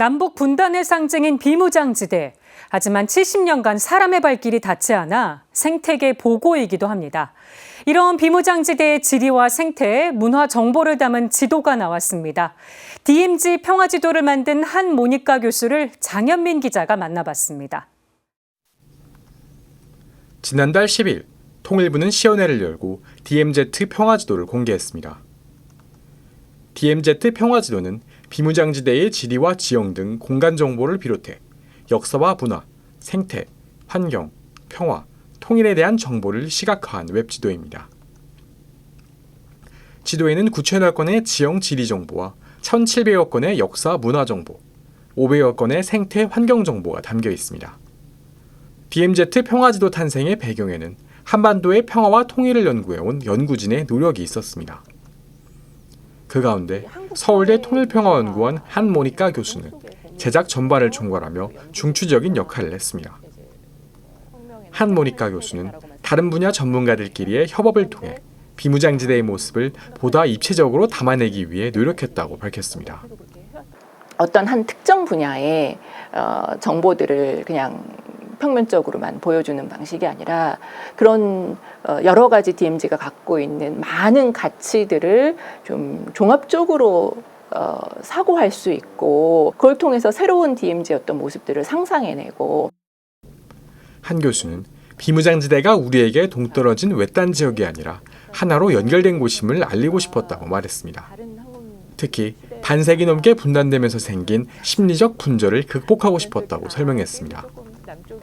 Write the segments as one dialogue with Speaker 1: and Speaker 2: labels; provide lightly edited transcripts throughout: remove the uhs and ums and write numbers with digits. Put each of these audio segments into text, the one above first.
Speaker 1: 남북 분단의 상징인 비무장지대. 하지만 70년간 사람의 발길이 닿지 않아 생태계 보고이기도 합니다. 이런 비무장지대의 지리와 생태, 문화 정보를 담은 지도가 나왔습니다. DMZ 평화지도를 만든 한 모니까 교수를 장현민 기자가 만나봤습니다.
Speaker 2: 지난달 10일, 통일부는 시연회를 열고 DMZ 평화지도를 공개했습니다. DMZ 평화지도는 비무장지대의 지리와 지형 등 공간 정보를 비롯해 역사와 문화, 생태, 환경, 평화, 통일에 대한 정보를 시각화한 웹지도입니다. 지도에는 9천여 건의 지형 지리 정보와 1,700여 건의 역사 문화 정보, 500여 건의 생태 환경 정보가 담겨 있습니다. DMZ 평화지도 탄생의 배경에는 한반도의 평화와 통일을 연구해온 연구진의 노력이 있었습니다. 그 가운데 서울대 통일평화연구원 한모니까 교수는 제작 전반을 총괄하며 중추적인 역할을 했습니다. 한모니까 교수는 다른 분야 전문가들끼리의 협업을 통해 비무장지대의 모습을 보다 입체적으로 담아내기 위해 노력했다고 밝혔습니다.
Speaker 3: 어떤 한 특정 분야의 정보들을 그냥 평면적으로만 보여주는 방식이 아니라 그런 여러 가지 DMZ가 갖고 있는 많은 가치들을 좀 종합적으로 사고할 수 있고 그걸 통해서 새로운 DMZ의 어떤 모습들을 상상해내고.
Speaker 2: 한 교수는 비무장지대가 우리에게 동떨어진 외딴 지역이 아니라 하나로 연결된 곳임을 알리고 싶었다고 말했습니다. 특히 반세기 넘게 분단되면서 생긴 심리적 분절을 극복하고 싶었다고 설명했습니다.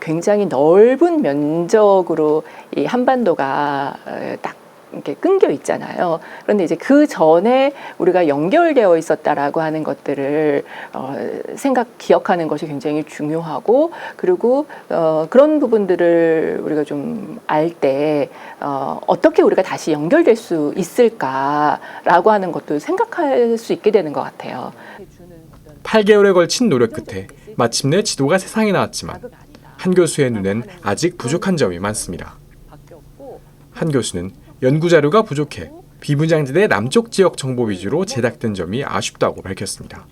Speaker 3: 굉장히 넓은 면적으로 이 한반도가 딱 이렇게 끊겨 있잖아요. 그런데 이제 그 전에 우리가 연결되어 있었다라고 하는 것들을 기억하는 것이 굉장히 중요하고, 그리고 그런 부분들을 우리가 좀 알 때 어떻게 우리가 다시 연결될 수 있을까라고 하는 것도 생각할 수 있게 되는 것 같아요.
Speaker 2: 8개월에 걸친 노력 끝에 마침내 지도가 세상에 나왔지만 한 교수의 눈엔 아직 부족한 점이 많습니다. 한 교수는 연구 자료가 부족해 비무장지대 남쪽 지역 정보 위주로 제작된 점이 아쉽다고 밝혔습니다.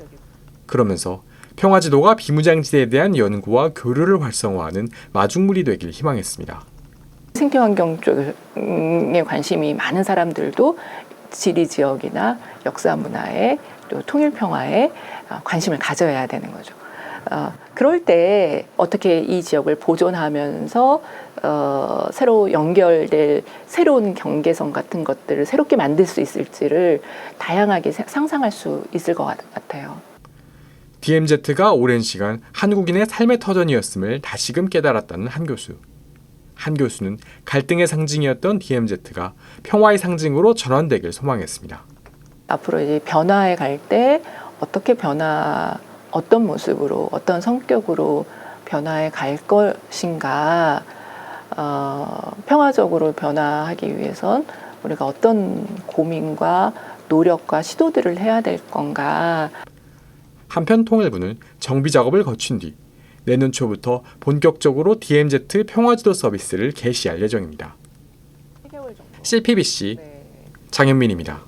Speaker 2: 그러면서 평화지도가 비무장지대에 대한 연구와 교류를 활성화하는 마중물이 되길 희망했습니다.
Speaker 3: 생태환경 쪽에 관심이 많은 사람들도 지리 지역이나 역사 문화에 또 통일 평화에 관심을 가져야 되는 거죠. 그럴 때 어떻게 이 지역을 보존하면서 새로 연결될 새로운 경계선 같은 것들을 새롭게 만들 수 있을지를 다양하게 상상할 수 있을 것 같아요.
Speaker 2: DMZ가 오랜 시간 한국인의 삶의 터전이었음을 다시금 깨달았다는 한 교수. 한 교수는 갈등의 상징이었던 DMZ가 평화의 상징으로 전환되길 소망했습니다.
Speaker 3: 앞으로 이제 변화에 갈 때 어떻게 어떤 모습으로, 어떤 성격으로 변화해 갈 것인가, 평화적으로 변화하기 위해선 우리가 어떤 고민과 노력과 시도들을 해야 될 건가.
Speaker 2: 한편 통일부는 정비 작업을 거친 뒤 내년 초부터 본격적으로 DMZ 평화지도 서비스를 개시할 예정입니다. CPBC 장현민입니다.